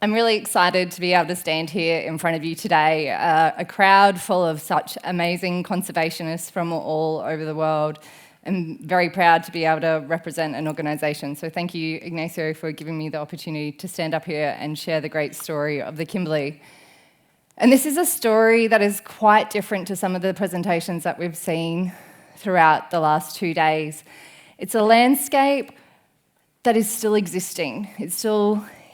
I'm really excited to be able to stand here in front of you today, a crowd full of such amazing conservationists from all over the world. I'm very proud to be able to represent an organisation. So thank you, Ignacio, for giving me the opportunity to stand up here and share the great story of the Kimberley. And this is a story that is quite different to some of the presentations that we've seen throughout the last 2 days. It's a landscape that is still existing.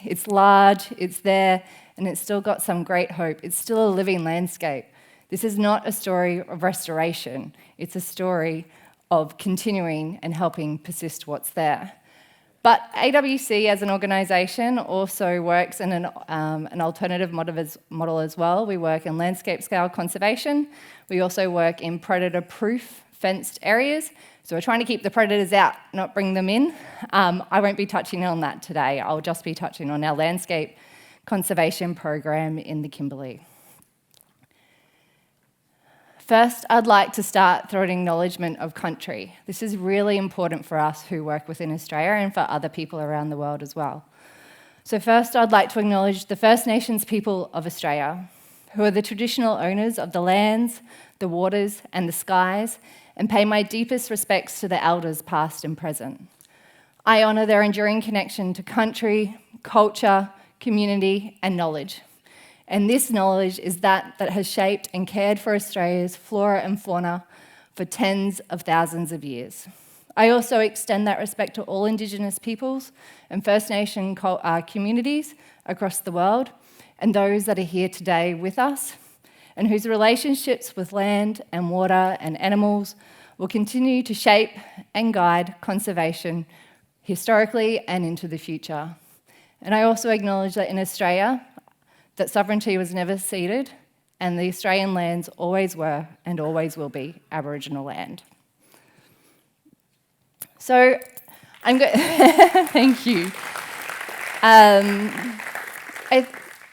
It's large, it's there, and it's still got some great hope. It's still a living landscape. This is not a story of restoration. It's a story of continuing and helping persist what's there. But AWC as an organisation also works in an alternative model as well. We work in landscape scale conservation. We also work in predator-proof fenced areas. So we're trying to keep the predators out, not bring them in. I won't be touching on that today. I'll just be touching on our landscape conservation program in the Kimberley. First, I'd like to start through an acknowledgement of country. This is really important for us who work within Australia and for other people around the world as well. So first, I'd like to acknowledge the First Nations people of Australia, who are the traditional owners of the lands, the waters, and the skies, and pay my deepest respects to the elders past and present. I honour their enduring connection to country, culture, community, and knowledge. And this knowledge is that has shaped and cared for Australia's flora and fauna for tens of thousands of years. I also extend that respect to all Indigenous peoples and First Nation communities across the world, and those that are here today with us, and whose relationships with land and water and animals will continue to shape and guide conservation historically and into the future. And I also acknowledge that in Australia, that sovereignty was never ceded, and the Australian lands always were and always will be Aboriginal land. So thank you.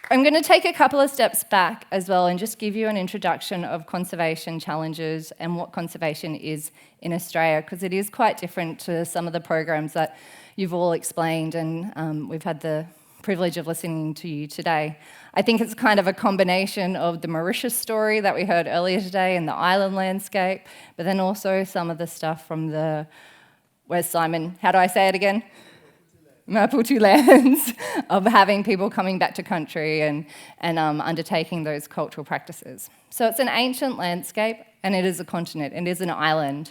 I'm going to take a couple of steps back as well and just give you an introduction of conservation challenges and what conservation is in Australia, because it is quite different to some of the programs that you've all explained, and we've had the privilege of listening to you today. I think it's kind of a combination of the Mauritius story that we heard earlier today and the island landscape, but then also some of the stuff from where's Simon? How do I say it again? Maputo lands of having people coming back to country and undertaking those cultural practices. So it's an ancient landscape, and it is a continent, it is an island.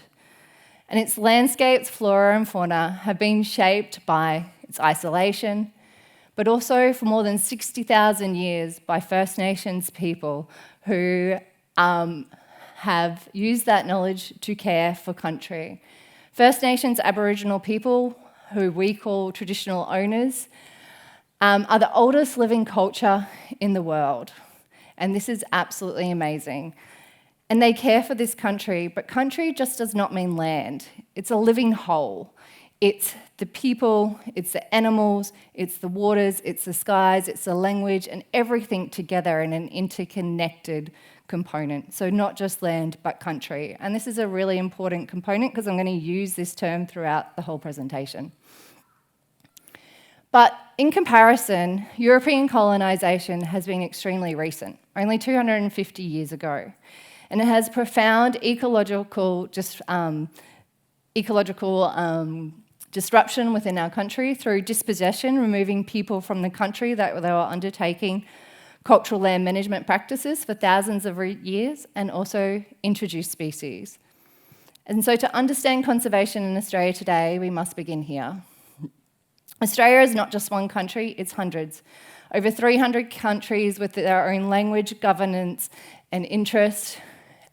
And its landscapes, flora and fauna have been shaped by its isolation, but also for more than 60,000 years by First Nations people who have used that knowledge to care for country. First Nations Aboriginal people, who we call traditional owners, are the oldest living culture in the world. And this is absolutely amazing. And they care for this country, but country just does not mean land. It's a living whole. It's the people, it's the animals, it's the waters, it's the skies, it's the language, and everything together in an interconnected component. So not just land, but country. And this is a really important component because I'm going to use this term throughout the whole presentation. But in comparison, European colonisation has been extremely recent, only 250 years ago. And it has profound ecological disruption within our country through dispossession, removing people from the country that they were undertaking cultural land management practices for thousands of years, and also introduced species. And so to understand conservation in Australia today, we must begin here. Australia is not just one country, it's hundreds. Over 300 countries with their own language, governance, and interest.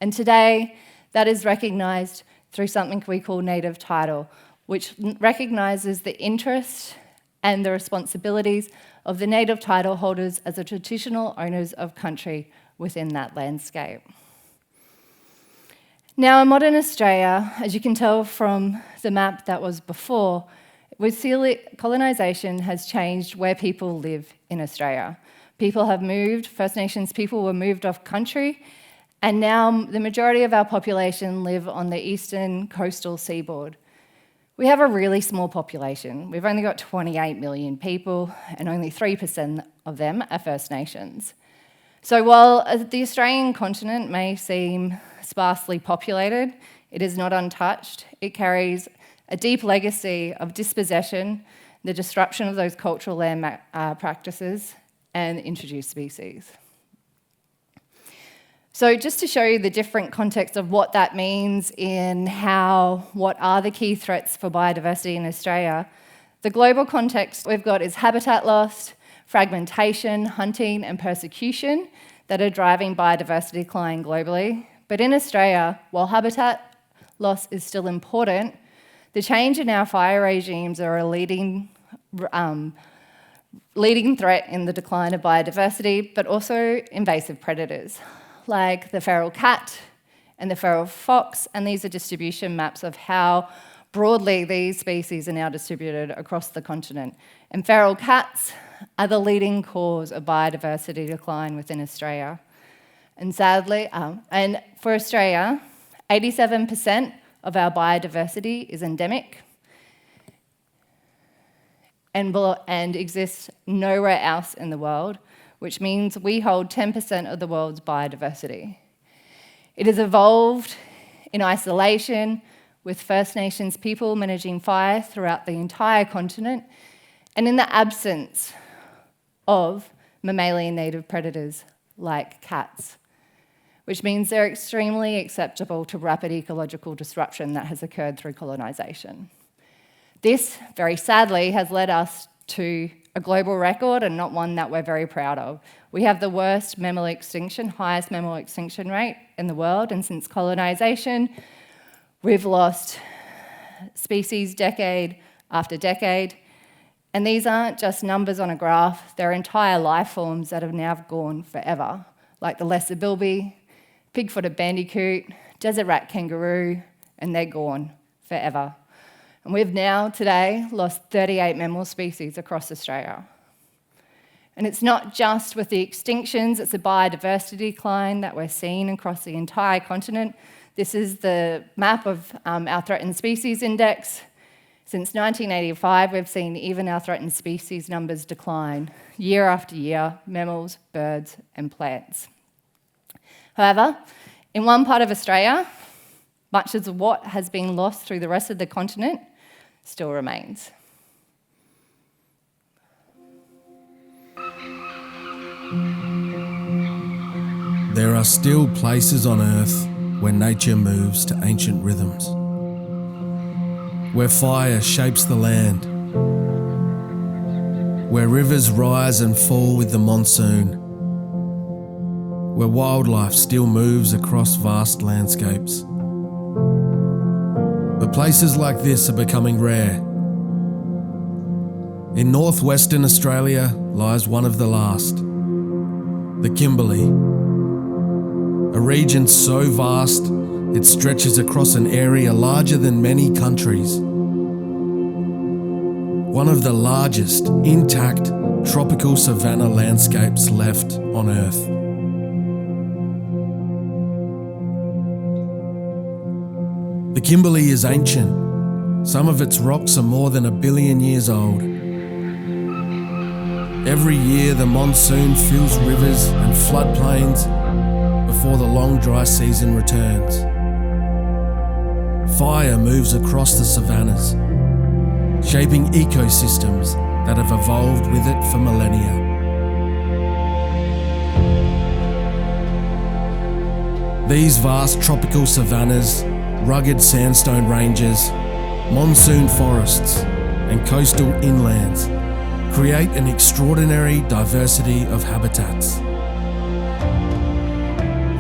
And today, that is recognised through something we call native title, which recognises the interest and the responsibilities of the native title holders as the traditional owners of country within that landscape. Now, in modern Australia, as you can tell from the map that was before, colonisation has changed where people live in Australia. People have moved, First Nations people were moved off country, and now the majority of our population live on the eastern coastal seaboard. We have a really small population. We've only got 28 million people, and only 3% of them are First Nations. So while the Australian continent may seem sparsely populated, it is not untouched. It carries a deep legacy of dispossession, the disruption of those cultural land practices, and introduced species. So just to show you the different context of what that means in what are the key threats for biodiversity in Australia, the global context we've got is habitat loss, fragmentation, hunting, and persecution that are driving biodiversity decline globally. But in Australia, while habitat loss is still important, the change in our fire regimes are a leading threat in the decline of biodiversity, but also invasive predators, like the feral cat and the feral fox, and these are distribution maps of how broadly these species are now distributed across the continent. And feral cats are the leading cause of biodiversity decline within Australia. And sadly, and for Australia, 87% of our biodiversity is endemic and exists nowhere else in the world, which means we hold 10% of the world's biodiversity. It has evolved in isolation, with First Nations people managing fire throughout the entire continent, and in the absence of mammalian native predators like cats, which means they're extremely acceptable to rapid ecological disruption that has occurred through colonisation. This, very sadly, has led us to a global record and not one that we're very proud of. We have the worst mammal extinction, highest mammal extinction rate in the world, and since colonisation, we've lost species decade after decade. And these aren't just numbers on a graph, they're entire life forms that have now gone forever, like the lesser bilby, pig-footed bandicoot, desert rat kangaroo, and they're gone forever. And we've now, today, lost 38 mammal species across Australia. And it's not just with the extinctions, it's a biodiversity decline that we're seeing across the entire continent. This is the map of our threatened species index. Since 1985, we've seen even our threatened species numbers decline year after year, mammals, birds, and plants. However, in one part of Australia, much of what has been lost through the rest of the continent still remains. There are still places on Earth where nature moves to ancient rhythms, where fire shapes the land, where rivers rise and fall with the monsoon, where wildlife still moves across vast landscapes. But places like this are becoming rare. In northwestern Australia lies one of the last, the Kimberley, a region so vast it stretches across an area larger than many countries. One of the largest intact tropical savanna landscapes left on Earth. The Kimberley is ancient. Some of its rocks are more than 1 billion years old. Every year the monsoon fills rivers and floodplains before the long dry season returns. Fire moves across the savannas, shaping ecosystems that have evolved with it for millennia. These vast tropical savannas, rugged sandstone ranges, monsoon forests, and coastal inlands create an extraordinary diversity of habitats.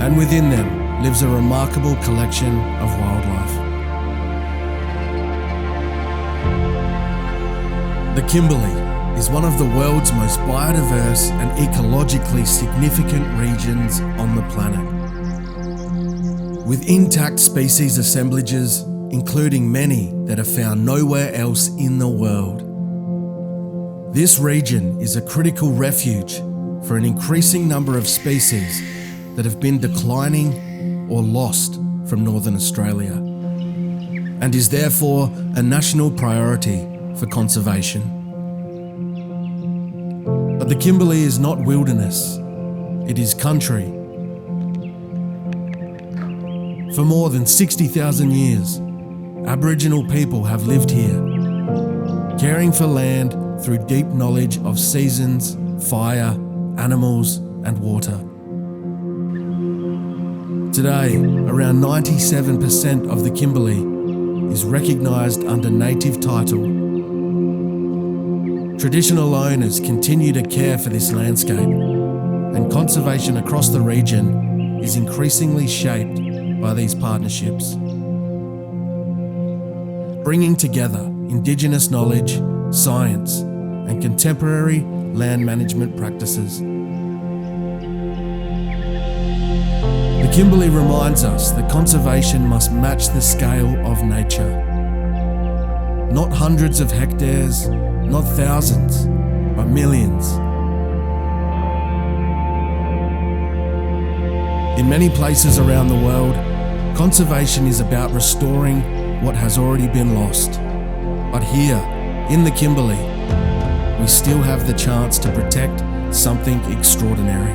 And within them lives a remarkable collection of wildlife. The Kimberley is one of the world's most biodiverse and ecologically significant regions on the planet, with intact species assemblages, including many that are found nowhere else in the world. This region is a critical refuge for an increasing number of species that have been declining or lost from Northern Australia. and is therefore a national priority for conservation. But the Kimberley is not wilderness, it is country. For more than 60,000 years, Aboriginal people have lived here, caring for land through deep knowledge of seasons, fire, animals, and water. Today, around 97% of the Kimberley is recognised under native title. Traditional owners continue to care for this landscape, and conservation across the region is increasingly shaped by these partnerships. Bringing together Indigenous knowledge, science, and contemporary land management practices. The Kimberley reminds us that conservation must match the scale of nature. Not hundreds of hectares, not thousands, but millions. In many places around the world, conservation is about restoring what has already been lost. But here, in the Kimberley, we still have the chance to protect something extraordinary.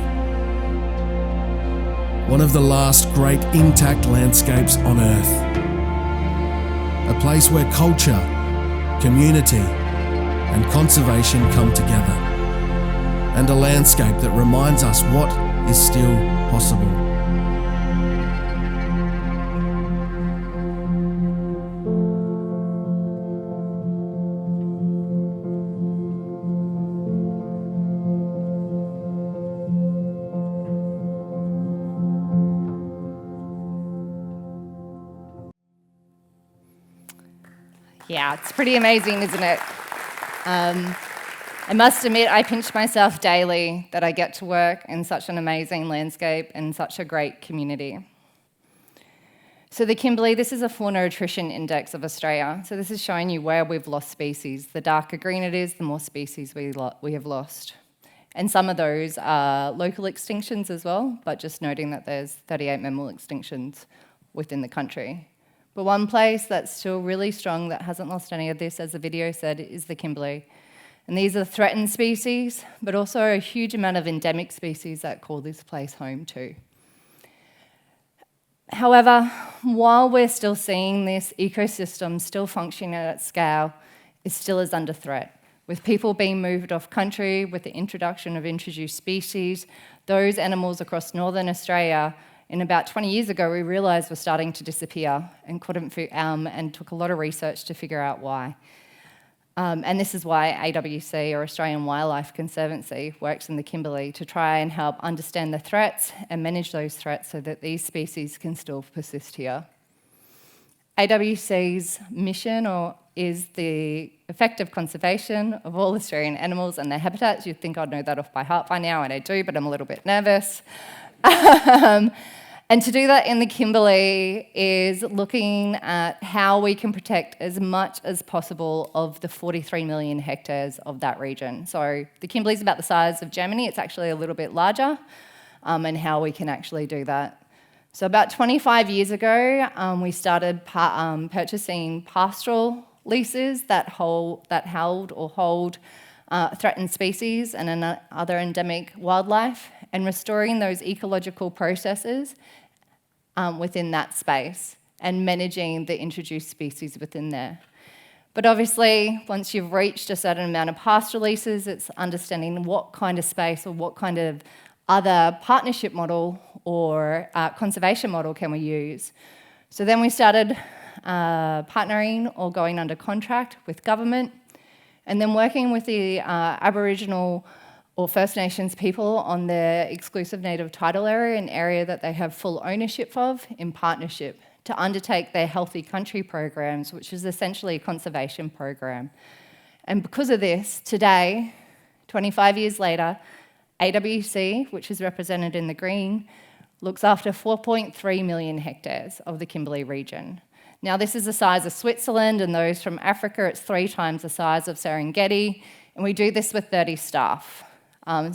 One of the last great intact landscapes on Earth. A place where culture, community, and conservation come together. And a landscape that reminds us what is still possible. Yeah, it's pretty amazing, isn't it? I must admit, I pinch myself daily that I get to work in such an amazing landscape and such a great community. So the Kimberley, this is a fauna attrition index of Australia. So this is showing you where we've lost species. The darker green it is, the more species we have lost. And some of those are local extinctions as well, but just noting that there's 38 mammal extinctions within the country. But one place that's still really strong that hasn't lost any of this, as the video said, is the Kimberley. And these are threatened species, but also a huge amount of endemic species that call this place home too. However, while we're still seeing this ecosystem still functioning at its scale, it still is under threat. With people being moved off country, with the introduction of introduced species, those animals across northern Australia, in about 20 years ago, we realised were starting to disappear and and took a lot of research to figure out why. And this is why AWC, or Australian Wildlife Conservancy, works in the Kimberley to try and help understand the threats and manage those threats so that these species can still persist here. AWC's mission is the effective conservation of all Australian animals and their habitats. You'd think I'd know that off by heart by now, and I do, but I'm a little bit nervous. And to do that in the Kimberley is looking at how we can protect as much as possible of the 43 million hectares of that region. So the Kimberley is about the size of Germany. It's actually a little bit larger, and how we can actually do that. So about 25 years ago, we started purchasing pastoral leases that hold threatened species and other endemic wildlife, and restoring those ecological processes within that space and managing the introduced species within there. But obviously, once you've reached a certain amount of pastoral leases, it's understanding what kind of space or what kind of other partnership model or conservation model can we use. So then we started partnering or going under contract with government, and then working with the Aboriginal or First Nations people on their exclusive native title area, an area that they have full ownership of, in partnership to undertake their Healthy Country programs, which is essentially a conservation program. And because of this, today, 25 years later, AWC, which is represented in the green, looks after 4.3 million hectares of the Kimberley region. Now, this is the size of Switzerland, and those from Africa, it's 3 times the size of Serengeti, and we do this with 30 staff. And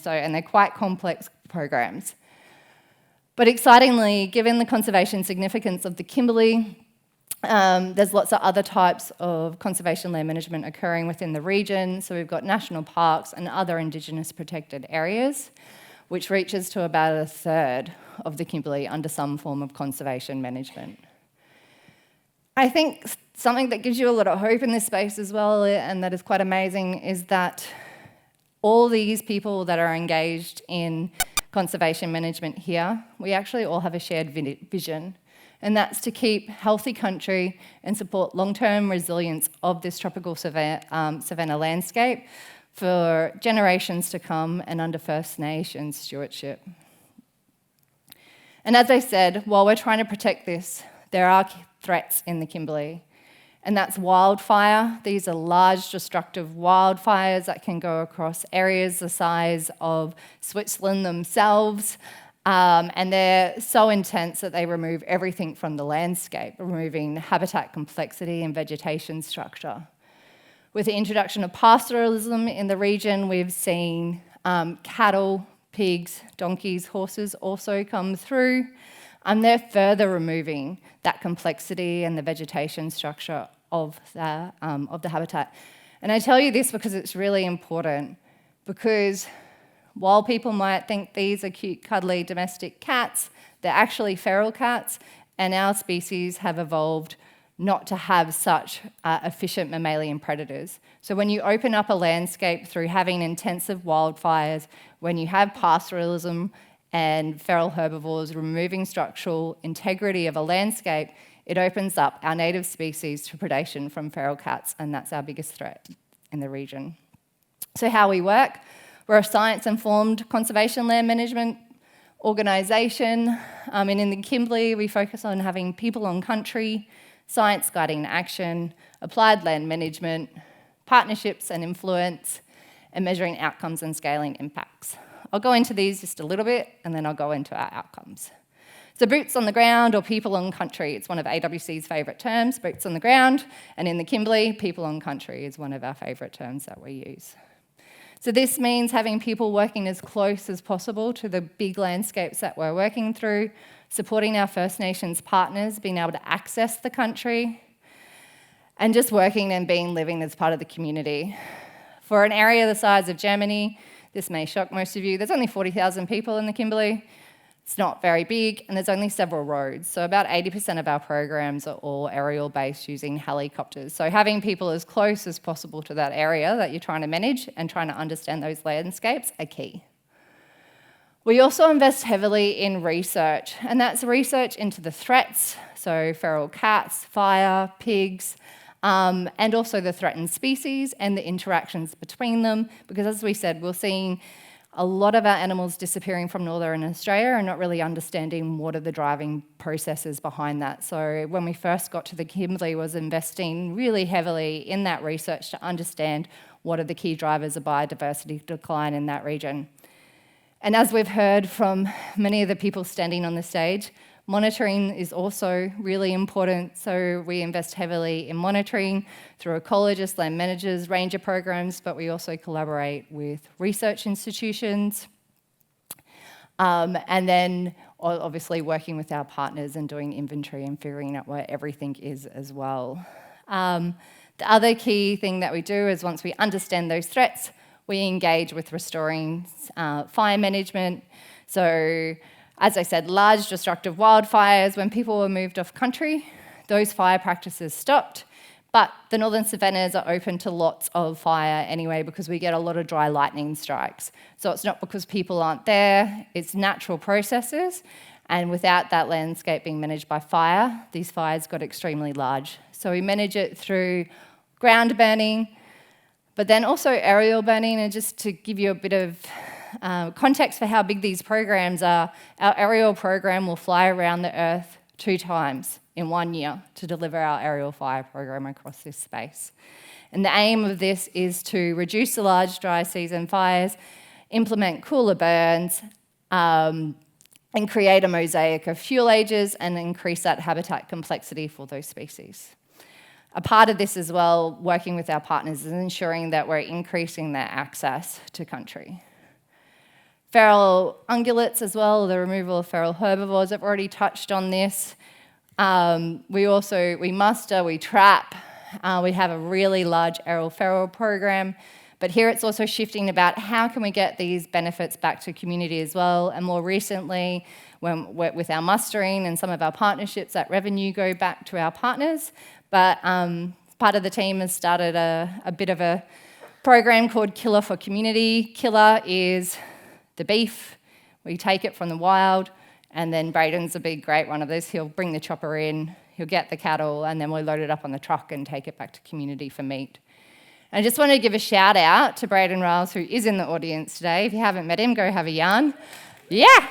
they're quite complex programs. But excitingly, given the conservation significance of the Kimberley, There's lots of other types of conservation land management occurring within the region. So we've got national parks and other Indigenous protected areas, which reaches to about a third of the Kimberley under some form of conservation management. I think something that gives you a lot of hope in this space as well, and that is quite amazing, is that all these people that are engaged in conservation management here, we actually all have a shared vision, and that's to keep healthy country and support long-term resilience of this tropical savanna landscape for generations to come and under First Nations stewardship. And as I said, while we're trying to protect this, there are threats in the Kimberley, and that's wildfire. These are large destructive wildfires that can go across areas the size of Switzerland themselves, and they're so intense that they remove everything from the landscape, removing habitat complexity and vegetation structure. With the introduction of pastoralism in the region, we've seen cattle, pigs, donkeys, horses also come through. They're further removing that complexity and the vegetation structure of the habitat. And I tell you this because it's really important, because while people might think these are cute, cuddly domestic cats, they're actually feral cats, and our species have evolved not to have such efficient mammalian predators. So when you open up a landscape through having intensive wildfires, when you have pastoralism and feral herbivores removing structural integrity of a landscape, it opens up our native species to predation from feral cats, and that's our biggest threat in the region. So how we work, we're a science-informed conservation land management organisation, and in the Kimberley we focus on having people on country, science guiding action, applied land management, partnerships and influence, and measuring outcomes and scaling impacts. I'll go into these just a little bit, and then I'll go into our outcomes. So boots on the ground or people on country, it's one of AWC's favourite terms, boots on the ground, and in the Kimberley, people on country is one of our favourite terms that we use. So this means having people working as close as possible to the big landscapes that we're working through, supporting our First Nations partners, being able to access the country, and just working and living as part of the community. For an area the size of Germany, this may shock most of you, there's only 40,000 people in the Kimberley. It's not very big, and there's only several roads. So about 80% of our programs are all aerial-based using helicopters. So having people as close as possible to that area that you're trying to manage and trying to understand those landscapes are key. We also invest heavily in research, and that's research into the threats, so feral cats, fire, pigs, and also the threatened species and the interactions between them, because as we said, we're seeing a lot of our animals disappearing from Northern Australia and not really understanding what are the driving processes behind that. So when we first got to the Kimberley, was investing really heavily in that research to understand what are the key drivers of biodiversity decline in that region. And as we've heard from many of the people standing on the stage, monitoring is also really important. So we invest heavily in monitoring through ecologists, land managers, ranger programs, but we also collaborate with research institutions. And then obviously working with our partners and doing inventory and figuring out where everything is as well. The other key thing that we do is once we understand those threats, we engage with restoring fire management. So as I said, large destructive wildfires, when people were moved off country, those fire practices stopped, but the northern savannas are open to lots of fire anyway because we get a lot of dry lightning strikes. So it's not because people aren't there, it's natural processes, and without that landscape being managed by fire, these fires got extremely large. So we manage it through ground burning, but then also aerial burning, and just to give you a bit of context for how big these programs are, our aerial program will fly around the earth 2 times in 1 year to deliver our aerial fire program across this space. And the aim of this is to reduce the large dry season fires, implement cooler burns, and create a mosaic of fuel ages and increase that habitat complexity for those species. A part of this as well, working with our partners, is ensuring that we're increasing their access to country. Feral ungulates as well, the removal of feral herbivores, I've already touched on this. We muster, we trap, we have a really large aerial feral program, but here it's also shifting about how can we get these benefits back to community as well, and more recently, with our mustering and some of our partnerships, that revenue go back to our partners, but part of the team has started a bit of a program called Killer for Community. Killer is the beef, we take it from the wild, and then Braden's a big, great one of this. He'll bring the chopper in, he'll get the cattle, and then we'll load it up on the truck and take it back to community for meat. And I just want to give a shout out to Braden Riles, who is in the audience today. If you haven't met him, go have a yarn. Yeah!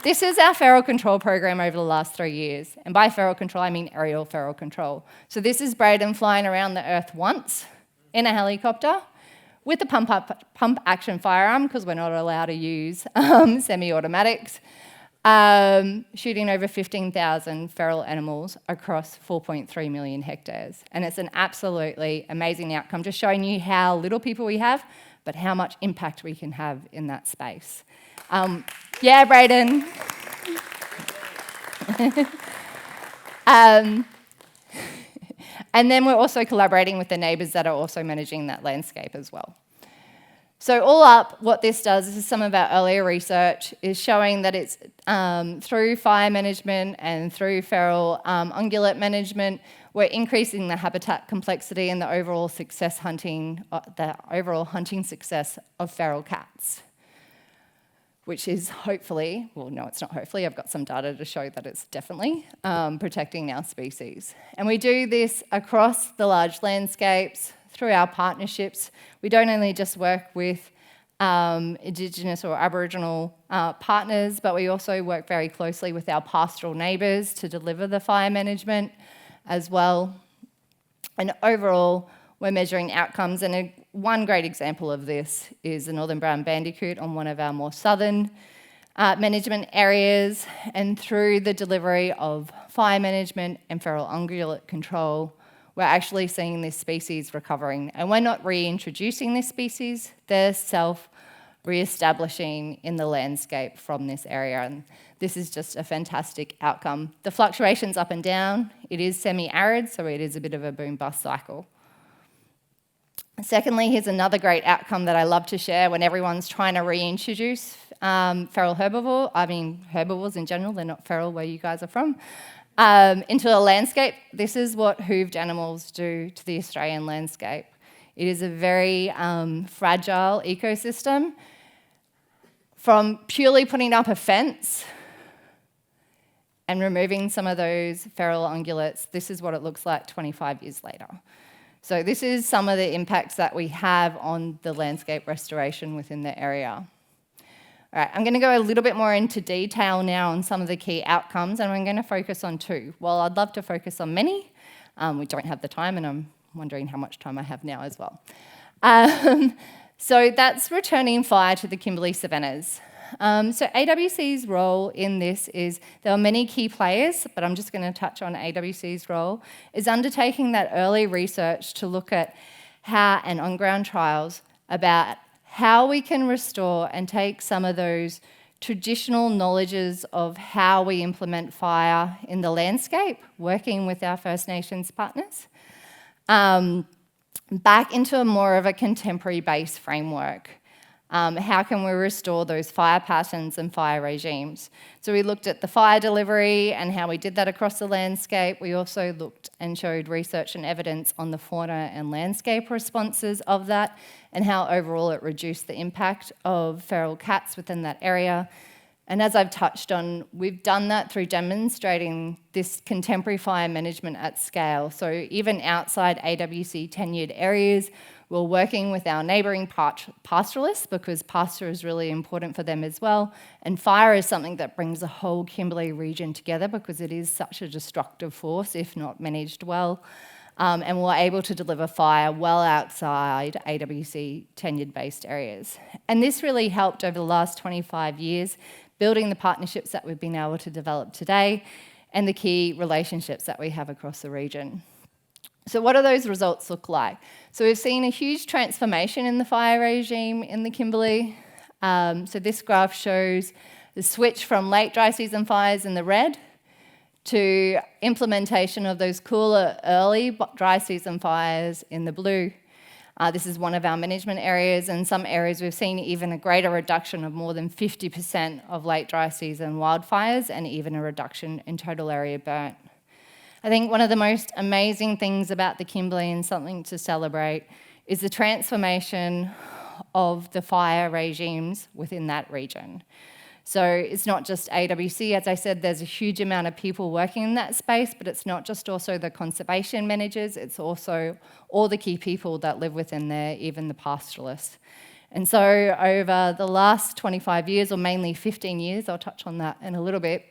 This is our feral control program over the last 3 years. And by feral control, I mean aerial feral control. So this is Braden flying around the earth once in a helicopter with a pump action firearm, because we're not allowed to use semi-automatics, shooting over 15,000 feral animals across 4.3 million hectares. And it's an absolutely amazing outcome, just showing you how little people we have, but how much impact we can have in that space. Yeah, Braden. And then we're also collaborating with the neighbours that are also managing that landscape as well. So all up, what this does, this is some of our earlier research, is showing that it's through fire management and through feral ungulate management, we're increasing the habitat complexity and the overall hunting success of feral cats, which is hopefully, well, no, it's not hopefully, I've got some data to show that it's definitely protecting our species. And we do this across the large landscapes, through our partnerships. We don't only just work with Indigenous or Aboriginal partners, but we also work very closely with our pastoral neighbours to deliver the fire management as well. And overall, we're measuring outcomes, and one great example of this is the northern brown bandicoot on one of our more southern management areas, and through the delivery of fire management and feral ungulate control, we're actually seeing this species recovering. And we're not reintroducing this species, they're self-re-establishing in the landscape from this area, and this is just a fantastic outcome. The fluctuations up and down, it is semi-arid, so it is a bit of a boom-bust cycle. Secondly, here's another great outcome that I love to share when everyone's trying to reintroduce feral herbivores in general, they're not feral where you guys are from, into a landscape. This is what hooved animals do to the Australian landscape. It is a very fragile ecosystem. From purely putting up a fence and removing some of those feral ungulates, this is what it looks like 25 years later. So this is some of the impacts that we have on the landscape restoration within the area. All right, I'm going to go a little bit more into detail now on some of the key outcomes, and I'm going to focus on two. Well, I'd love to focus on many. We don't have the time, and I'm wondering how much time I have now as well. So that's returning fire to the Kimberley savannas. So AWC's role in this is, there are many key players, but I'm just going to touch on AWC's role, is undertaking that early research to look at how, and on-ground trials, about how we can restore and take some of those traditional knowledges of how we implement fire in the landscape, working with our First Nations partners, back into more of a contemporary-based framework. How can we restore those fire patterns and fire regimes? So we looked at the fire delivery and how we did that across the landscape. We also looked and showed research and evidence on the fauna and landscape responses of that, and how overall it reduced the impact of feral cats within that area. And as I've touched on, we've done that through demonstrating this contemporary fire management at scale. So even outside AWC tenured areas, we're working with our neighbouring pastoralists, because pasture is really important for them as well. And fire is something that brings the whole Kimberley region together, because it is such a destructive force if not managed well. And we're able to deliver fire well outside AWC tenured-based areas. And this really helped over the last 25 years, building the partnerships that we've been able to develop today and the key relationships that we have across the region. So what do those results look like? So we've seen a huge transformation in the fire regime in the Kimberley. So this graph shows The switch from late dry season fires in the red to implementation of those cooler early dry season fires in the blue. This is one of our management areas. In some areas we've seen even a greater reduction of more than 50% of late dry season wildfires and even a reduction in total area burnt. I think one of the most amazing things about the Kimberley and something to celebrate is the transformation of the fire regimes within that region. So it's not just AWC, as I said, there's a huge amount of people working in that space, but it's not just also the conservation managers, it's also all the key people that live within there, even the pastoralists. And so over the last 25 years, or mainly 15 years, I'll touch on that in a little bit,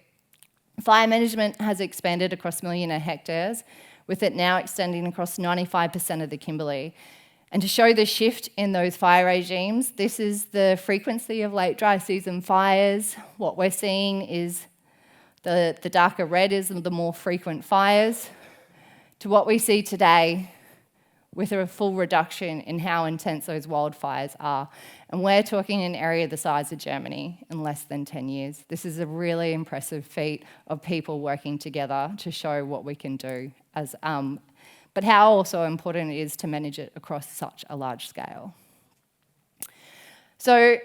fire management has expanded across millions of hectares, with it now extending across 95% of the Kimberley. And to show the shift in those fire regimes, this is the frequency of late dry season fires. What we're seeing is the darker red is the more frequent fires, to what we see today with a full reduction in how intense those wildfires are. And we're talking an area the size of Germany in less than 10 years. This is a really impressive feat of people working together to show what we can do as but how also important it is to manage it across such a large scale. So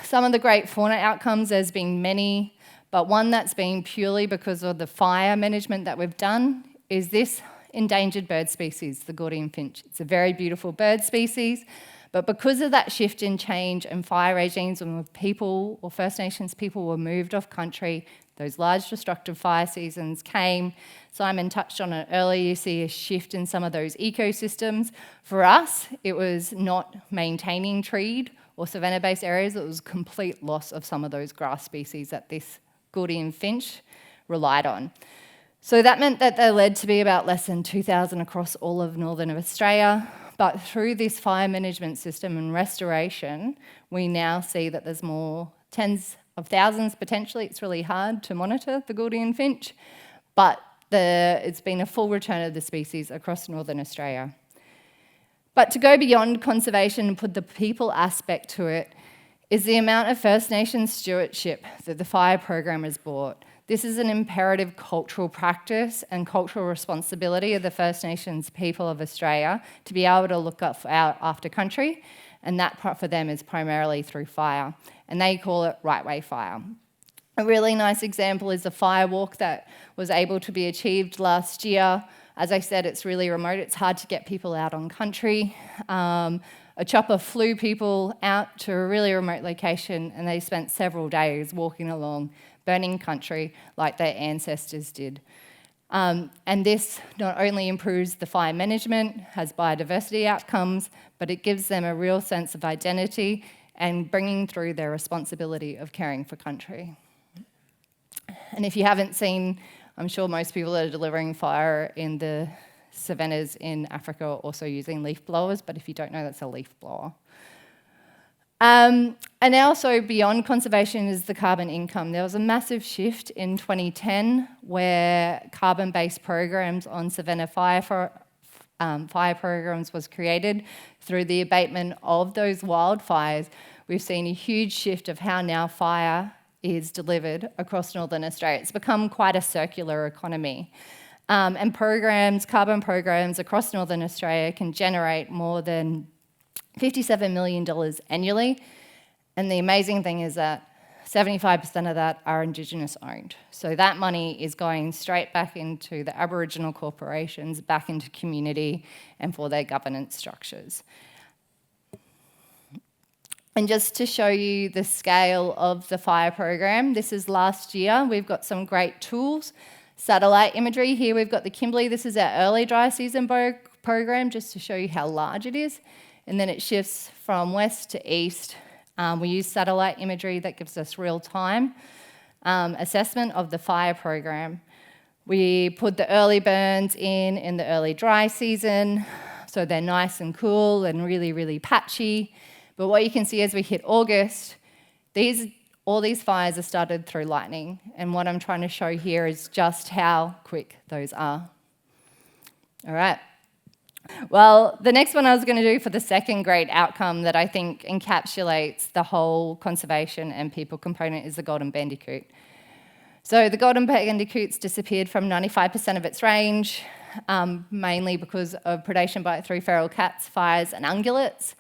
some of the great fauna outcomes, there's been many, but one that's been purely because of the fire management that we've done is this endangered bird species, the Gordian finch. It's a very beautiful bird species, but because of that shift in change and fire regimes, when people or First Nations people were moved off country, those large destructive fire seasons came. Simon touched on it earlier, you see a shift in some of those ecosystems. For us, it was not maintaining treed or savanna-based areas, it was complete loss of some of those grass species that this Gordian finch relied on. So that meant that there led to be about less than 2,000 across all of northern Australia. But through this fire management system and restoration, we now see that there's more tens of thousands potentially. It's really hard to monitor the Gordian finch, but it's been a full return of the species across northern Australia. But to go beyond conservation and put the people aspect to it is the amount of First Nations stewardship that the fire program has brought. This is an imperative cultural practice and cultural responsibility of the First Nations people of Australia to be able to look out after country, and that part for them is primarily through fire, and they call it right way fire. A really nice example is the fire walk that was able to be achieved last year. As I said, it's really remote, it's hard to get people out on country. A chopper flew people out to a really remote location and they spent several days walking along, burning country like their ancestors did. And this not only improves the fire management, has biodiversity outcomes, but it gives them a real sense of identity and bringing through their responsibility of caring for country. And if you haven't seen, I'm sure most people that are delivering fire in the savannas in Africa are also using leaf blowers, but if you don't know, that's a leaf blower. And also beyond conservation is the carbon income. There was a massive shift in 2010 where carbon-based programs on savanna fire programs was created. Through the abatement of those wildfires, we've seen a huge shift of how now fire is delivered across Northern Australia. It's become quite a circular economy. And carbon programs across Northern Australia can generate more than $57 million annually. And the amazing thing is that 75% of that are Indigenous owned. So that money is going straight back into the Aboriginal corporations, back into community and for their governance structures. And just to show you the scale of the fire program, this is last year. We've got some great tools. Satellite imagery, here we've got the Kimberley. This is our early dry season program, just to show you how large it is. And then it shifts from west to east. We use satellite imagery that gives us real-time assessment of the fire program. We put the early burns in the early dry season, so they're nice and cool and really, really patchy. But what you can see as we hit August, all these fires are started through lightning. And what I'm trying to show here is just how quick those are. All right. Well, the next one I was going to do for the second great outcome that I think encapsulates the whole conservation and people component is the golden bandicoot. So the golden bandicoot's disappeared from 95% of its range, mainly because of predation by through feral cats, fires and ungulates.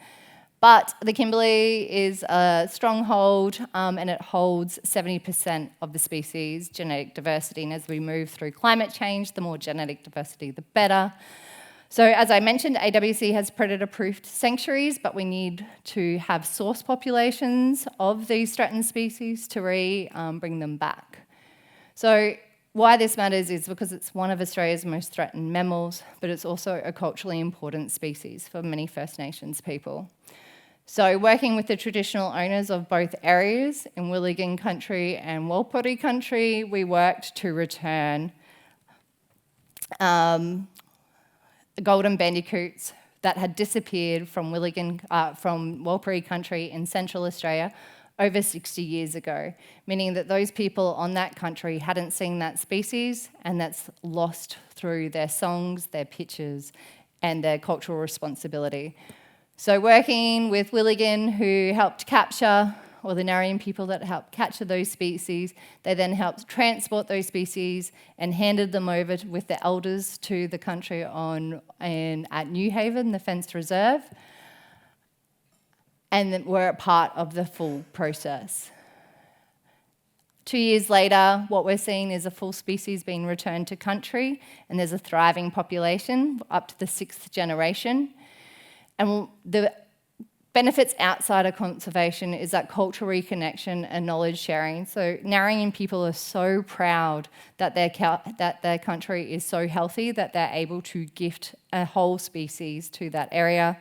But the Kimberley is a stronghold and it holds 70% of the species' genetic diversity. And as we move through climate change, the more genetic diversity, the better. So as I mentioned, AWC has predator-proofed sanctuaries, but we need to have source populations of these threatened species to bring them back. So why this matters is because it's one of Australia's most threatened mammals, but it's also a culturally important species for many First Nations people. So working with the traditional owners of both areas in Willigan country and Walpuri country, we worked to return golden bandicoots that had disappeared from Walpuri country in Central Australia over 60 years ago, meaning that those people on that country hadn't seen that species, and that's lost through their songs, their pictures, and their cultural responsibility. So working with Willigan, who helped capture, or the Narian people that helped capture those species, they then helped transport those species and handed them over with the elders to the country at Newhaven, the fenced reserve, and were a part of the full process. 2 years later, what we're seeing is a full species being returned to country, and there's a thriving population up to the 6th generation. And the benefits outside of conservation is that cultural reconnection and knowledge sharing. So Narian people are so proud that their country is so healthy that they're able to gift a whole species to that area.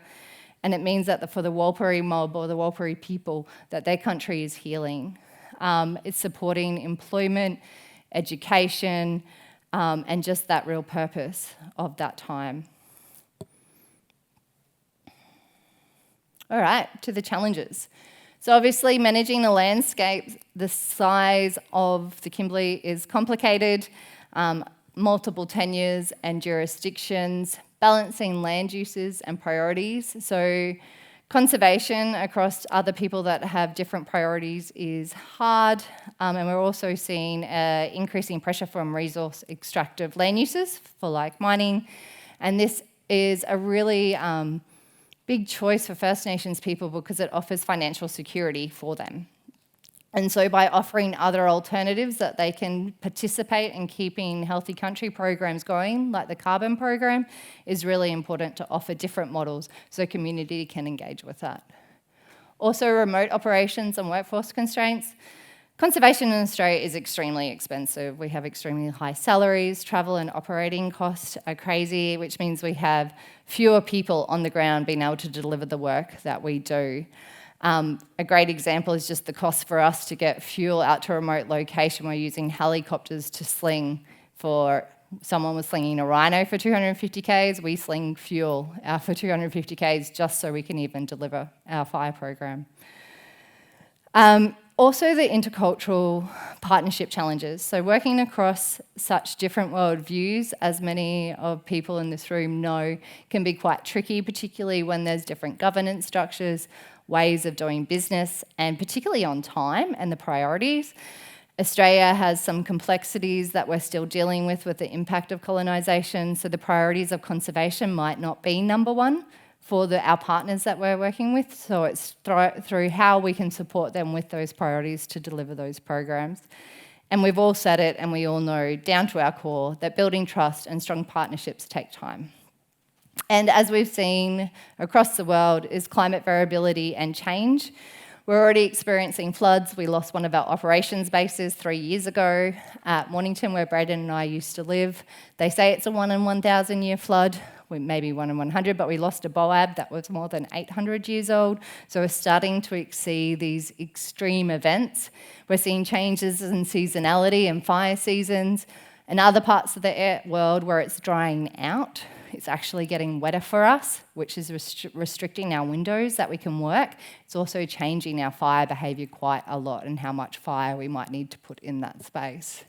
And it means that for the Walpuri mob or the Walpuri people, that their country is healing. It's supporting employment, education, and just that real purpose of that time. All right, to the challenges. So obviously managing the landscape, the size of the Kimberley is complicated, multiple tenures and jurisdictions, balancing land uses and priorities. So conservation across other people that have different priorities is hard, and we're also seeing increasing pressure from resource extractive land uses for like mining, and this is a really big choice for First Nations people because it offers financial security for them. And so by offering other alternatives that they can participate in keeping healthy country programs going, like the carbon program, is really important to offer different models so community can engage with that. Also, remote operations and workforce constraints. Conservation in Australia is extremely expensive. We have extremely high salaries, travel and operating costs are crazy, which means we have fewer people on the ground being able to deliver the work that we do. A great example is just the cost for us to get fuel out to a remote location. We're using helicopters to sling. For someone was slinging a rhino for 250 Ks, we sling fuel out for 250 Ks just so we can even deliver our fire program. Also the intercultural partnership challenges. So working across such different worldviews, as many of people in this room know, can be quite tricky, particularly when there's different governance structures, ways of doing business, and particularly on time and the priorities. Australia has some complexities that we're still dealing with the impact of colonisation, so the priorities of conservation might not be number one for our partners that we're working with, so it's through how we can support them with those priorities to deliver those programs. And we've all said it, and we all know down to our core that building trust and strong partnerships take time. And as we've seen across the world is climate variability and change. We're already experiencing floods. We lost one of our operations bases 3 years ago at Mornington, where Braden and I used to live. They say it's a 1 in 1,000 year flood, maybe 1 in 100, but we lost a boab that was more than 800 years old. So we're starting to see these extreme events. We're seeing changes in seasonality and fire seasons. In other parts of the world where it's drying out, it's actually getting wetter for us, which is restricting our windows that we can work. It's also changing our fire behaviour quite a lot and how much fire we might need to put in that space.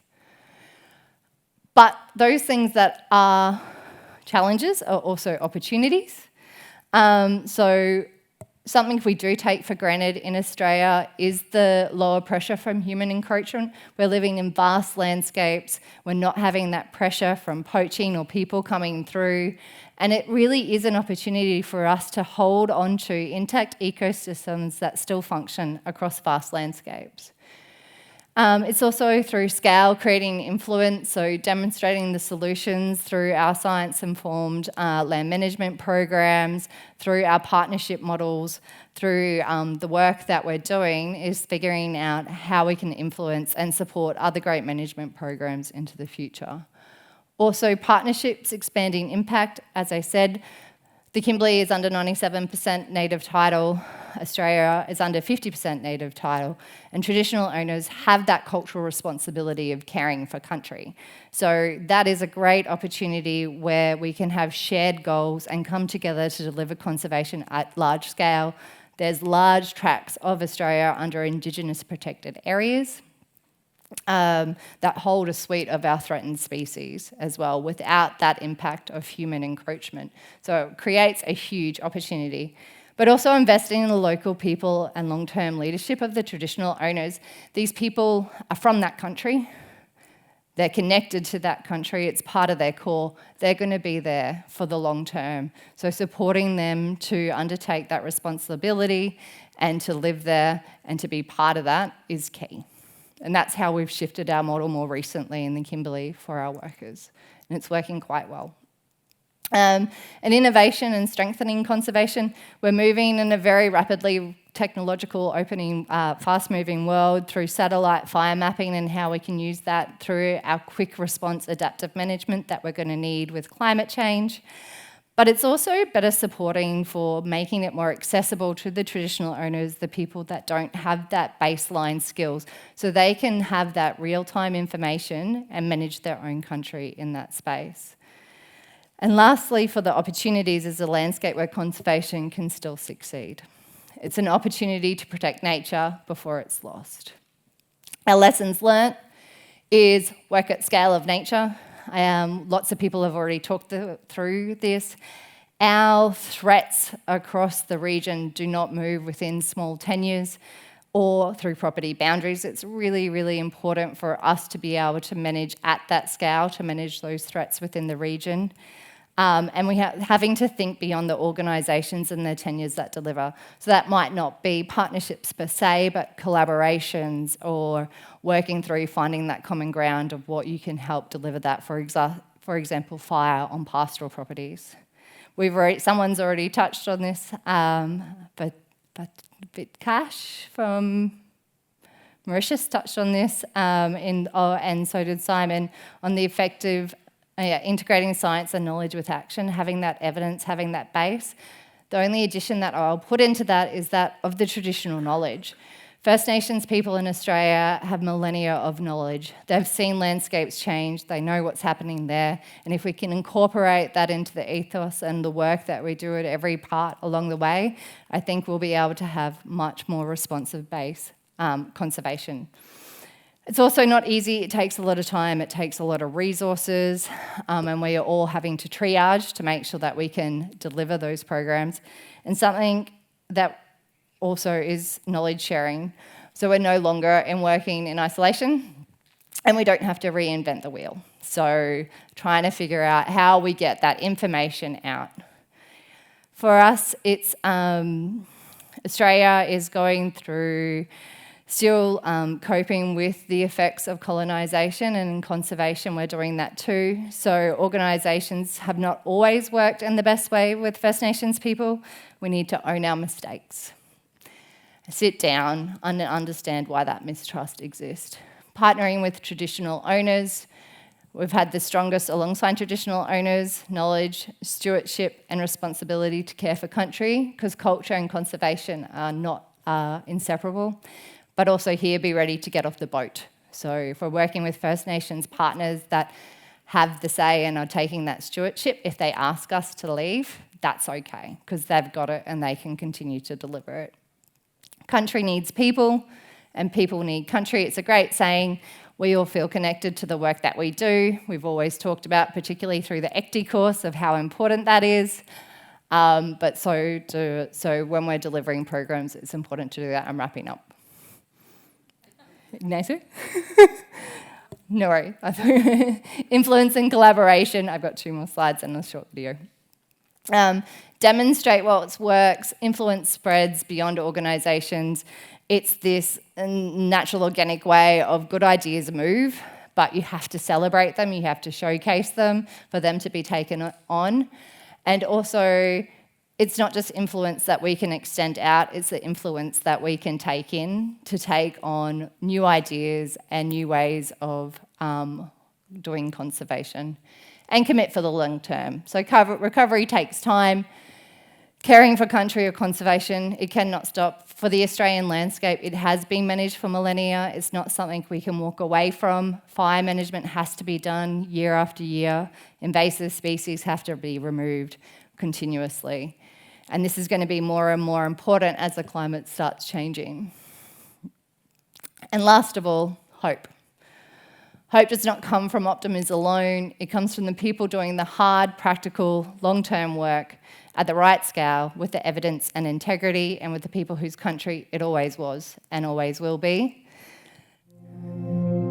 But those things that are challenges are also opportunities. So something we do take for granted in Australia is the lower pressure from human encroachment. We're living in vast landscapes. We're not having that pressure from poaching or people coming through. And it really is an opportunity for us to hold on to intact ecosystems that still function across vast landscapes. It's also through scale, creating influence, so demonstrating the solutions through our science-informed land management programs, through our partnership models, through the work that we're doing is figuring out how we can influence and support other great management programs into the future. Also, partnerships expanding impact. As I said, the Kimberley is under 97% native title, Australia is under 50% native title, and traditional owners have that cultural responsibility of caring for country. So that is a great opportunity where we can have shared goals and come together to deliver conservation at large scale. There's large tracts of Australia under Indigenous protected areas that hold a suite of our threatened species as well without that impact of human encroachment. So it creates a huge opportunity. But also investing in the local people and long-term leadership of the traditional owners. These people are from that country. They're connected to that country. It's part of their core. They're going to be there for the long term. So supporting them to undertake that responsibility and to live there and to be part of that is key. And that's how we've shifted our model more recently in the Kimberley for our workers. And it's working quite well. And innovation and strengthening conservation. We're moving in a very rapidly technological, opening, fast-moving world through satellite fire mapping and how we can use that through our quick response adaptive management that we're going to need with climate change. But it's also better supporting for making it more accessible to the traditional owners, the people that don't have that baseline skills, so they can have that real-time information and manage their own country in that space. And lastly, for the opportunities is a landscape where conservation can still succeed. It's an opportunity to protect nature before it's lost. Our lessons learnt is work at scale of nature. Lots of people have already talked through this. Our threats across the region do not move within small tenures or through property boundaries. It's really, really important for us to be able to manage at that scale, to manage those threats within the region. And we having to think beyond the organisations and their tenures that deliver. So that might not be partnerships per se, but collaborations or working through finding that common ground of what you can help deliver that, for example, fire on pastoral properties. Someone's already touched on this, but Cash from Mauritius touched on this, and so did Simon, on the effective integrating science and knowledge with action, having that evidence, having that base. The only addition that I'll put into that is that of the traditional knowledge. First Nations people in Australia have millennia of knowledge. They've seen landscapes change, they know what's happening there, and if we can incorporate that into the ethos and the work that we do at every part along the way, I think we'll be able to have much more responsive base conservation. It's also not easy. It takes a lot of time. It takes a lot of resources, and we are all having to triage to make sure that we can deliver those programs. And something that also is knowledge sharing. So we're no longer working in isolation, and we don't have to reinvent the wheel. So trying to figure out how we get that information out. For us, it's Australia is going through still coping with the effects of colonisation, and in conservation we're doing that too. So organisations have not always worked in the best way with First Nations people. We need to own our mistakes. Sit down and understand why that mistrust exists. Partnering with traditional owners. We've had the strongest alongside traditional owners, knowledge, stewardship and responsibility to care for country, because culture and conservation are not inseparable. But also here, be ready to get off the boat. So if we're working with First Nations partners that have the say and are taking that stewardship, if they ask us to leave, that's okay, because they've got it and they can continue to deliver it. Country needs people and people need country. It's a great saying. We all feel connected to the work that we do. We've always talked about, particularly through the ECTI course, of how important that is. But so when we're delivering programs, it's important to do that. I'm wrapping up. Ignacio? No worry. Influence and collaboration. I've got 2 more slides and a short video. Demonstrate what works. Influence spreads beyond organisations. It's this natural, organic way of good ideas move, but you have to celebrate them, you have to showcase them for them to be taken on. And also, it's not just influence that we can extend out, it's the influence that we can take in to take on new ideas and new ways of doing conservation and commit for the long term. So recovery takes time. Caring for country or conservation, it cannot stop. For the Australian landscape, it has been managed for millennia. It's not something we can walk away from. Fire management has to be done year after year. Invasive species have to be removed continuously. And this is going to be more and more important as the climate starts changing. And last of all, hope. Hope does not come from optimism alone. It comes from the people doing the hard, practical, long-term work at the right scale with the evidence and integrity and with the people whose country it always was and always will be.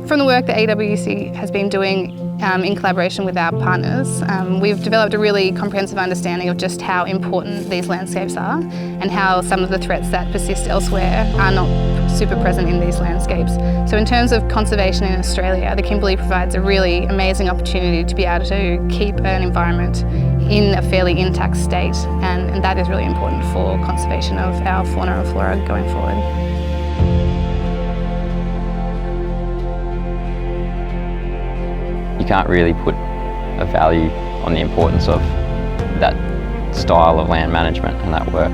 From the work that AWC has been doing in collaboration with our partners, we've developed a really comprehensive understanding of just how important these landscapes are and how some of the threats that persist elsewhere are not super present in these landscapes. So in terms of conservation in Australia, the Kimberley provides a really amazing opportunity to be able to keep an environment in a fairly intact state, and that is really important for conservation of our fauna and flora going forward. You can't really put a value on the importance of that style of land management and that work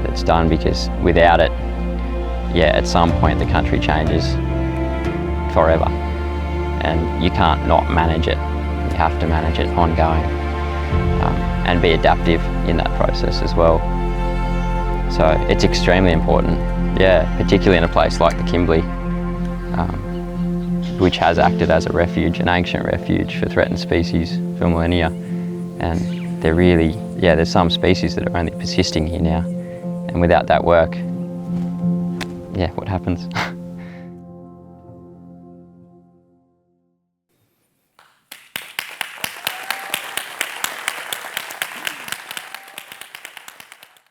that's done, because without it, at some point the country changes forever and you can't not manage it. You have to manage it ongoing and be adaptive in that process as well. So it's extremely important, particularly in a place like the Kimberley, which has acted as a refuge, an ancient refuge for threatened species for millennia. And they're really, there's some species that are only persisting here now. And without that work, what happens?